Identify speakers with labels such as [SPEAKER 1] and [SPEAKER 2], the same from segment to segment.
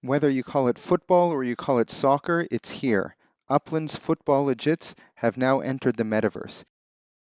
[SPEAKER 1] Whether you call it football or you call it soccer, it's here. Upland's football legits have now entered the metaverse,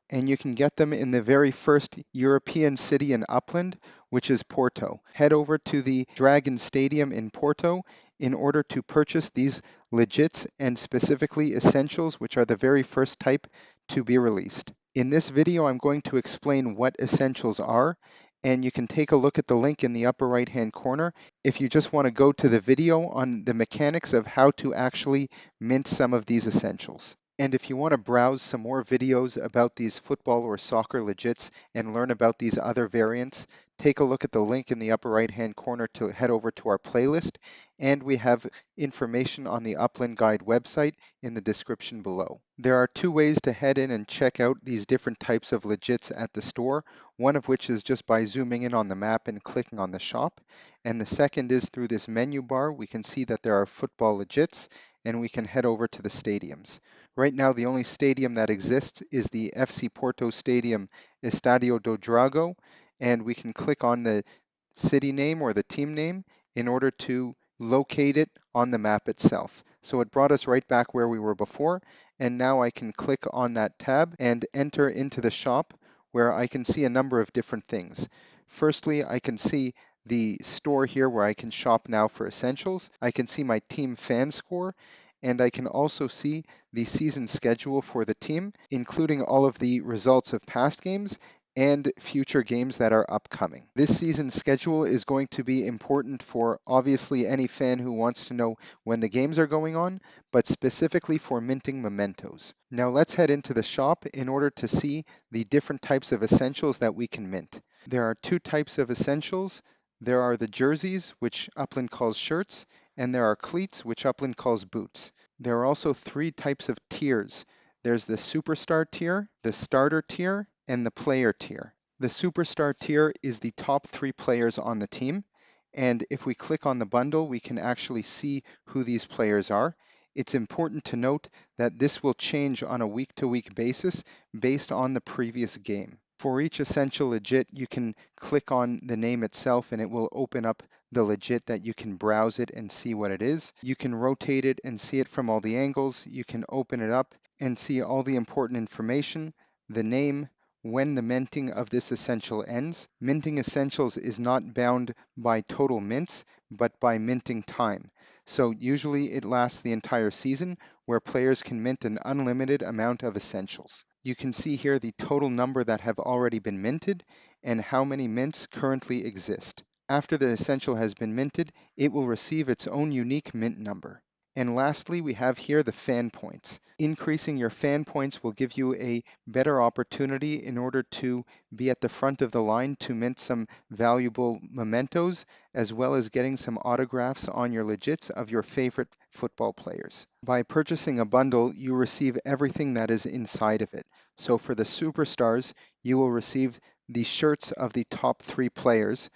[SPEAKER 1] and you can get them in the very first European city in Upland, which is Porto. Head over to the Dragon Stadium in Porto in order to purchase these legits and specifically essentials, which are the very first type to be released. In this video, I'm going to explain what essentials are, and you can take a look at the link in the upper right hand corner if you just want to go to the video on the mechanics of how to actually mint some of these essentials. And if you want to browse some more videos about these football or soccer legits and learn about these other variants, take a look at the link in the upper right hand corner to head over to our playlist. And we have information on the Upland Guide website in the description below. There are two ways to head in and check out these different types of legits at the store, one of which is just by zooming in on the map and clicking on the shop. And the second is through this menu bar. We can see that there are football legits and we can head over to the stadiums. Right now, the only stadium that exists is the FC Porto Stadium, Estadio do Dragão, and we can click on the city name or the team name in order to locate it on the map itself. So it brought us right back where we were before, and now I can click on that tab and enter into the shop where I can see a number of different things. Firstly, I can see the store here where I can shop now for essentials. I can see my team fan score, and I can also see the season schedule for the team, including all of the results of past games and future games that are upcoming. This season's schedule is going to be important for obviously any fan who wants to know when the games are going on, but specifically for minting mementos. Now let's head into the shop in order to see the different types of essentials that we can mint. There are two types of essentials. There are the jerseys, which Upland calls shirts, and there are cleats, which Upland calls boots. There are also three types of tiers. There's the superstar tier, the starter tier, and the player tier. The superstar tier is the top three players on the team, and if we click on the bundle, we can actually see who these players are. It's important to note that this will change on a week-to-week basis based on the previous game. For each essential legit, you can click on the name itself and it will open up the legit that you can browse it and see what it is. You can rotate it and see it from all the angles. You can open it up and see all the important information, the name, when the minting of this essential ends. Minting essentials is not bound by total mints, but by minting time. So usually it lasts the entire season, where players can mint an unlimited amount of essentials. You can see here the total number that have already been minted and how many mints currently exist. After the essential has been minted, it will receive its own unique mint number. And lastly, we have here the fan points. Increasing your fan points will give you a better opportunity in order to be at the front of the line to mint some valuable mementos, as well as getting some autographs on your legits of your favorite football players. By purchasing a bundle, you receive everything that is inside of it. So for the superstars, you will receive the shirts of the top three players,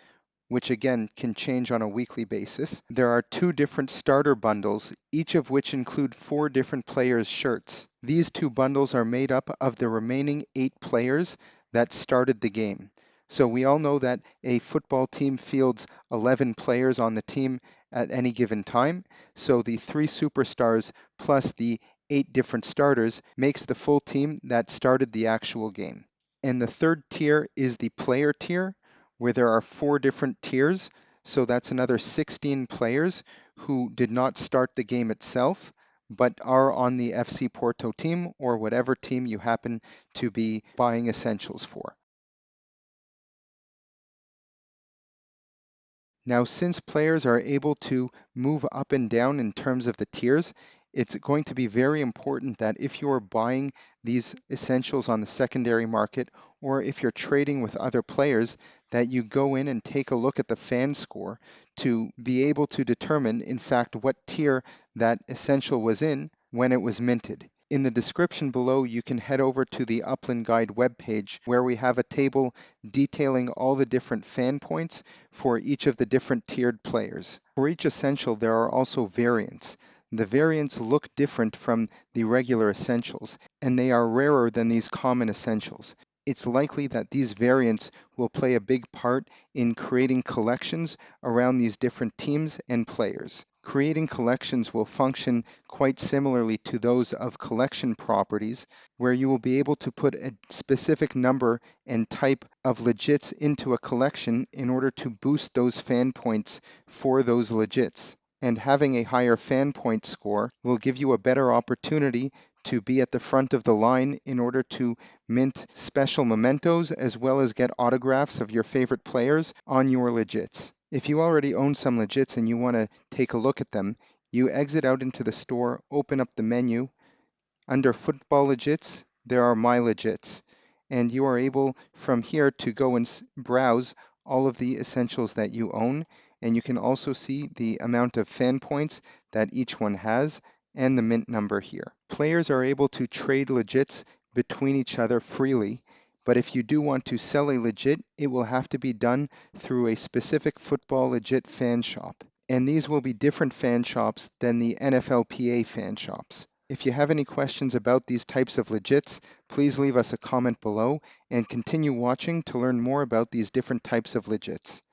[SPEAKER 1] which again can change on a weekly basis. There are two different starter bundles, each of which include 4 different players' shirts. These two bundles are made up of the remaining 8 players that started the game. So we all know that a football team fields 11 players on the team at any given time. So the 3 superstars plus the 8 different starters makes the full team that started the actual game. And the third tier is the player tier, where there are 4 different tiers. So that's another 16 players who did not start the game itself, but are on the FC Porto team or whatever team you happen to be buying essentials for. Now, since players are able to move up and down in terms of the tiers, it's going to be very important that if you're buying these essentials on the secondary market, or if you're trading with other players, that you go in and take a look at the fan score to be able to determine, in fact, what tier that essential was in when it was minted. In the description below, you can head over to the Upland Guide webpage where we have a table detailing all the different fan points for each of the different tiered players. For each essential, there are also variants. The variants look different from the regular essentials, and they are rarer than these common essentials. it's likely that these variants will play a big part in creating collections around these different teams and players. Creating collections will function quite similarly to those of collection properties, where you will be able to put a specific number and type of legits into a collection in order to boost those fan points for those legits. And having a higher fan point score will give you a better opportunity to be at the front of the line in order to mint special mementos as well as get autographs of your favorite players on your legits. If you already own some legits and you want to take a look at them, you exit out into the store, open up the menu. Under Football Legits, there are My Legits, and you are able from here to go and browse all of the essentials that you own, and you can also see the amount of fan points that each one has and the mint number here. Players are able to trade legits between each other freely, but if you do want to sell a legit, it will have to be done through a specific Football Legit fan shop, and these will be different fan shops than the NFLPA fan shops. If you have any questions about these types of legits, please leave us a comment below and continue watching to learn more about these different types of legits.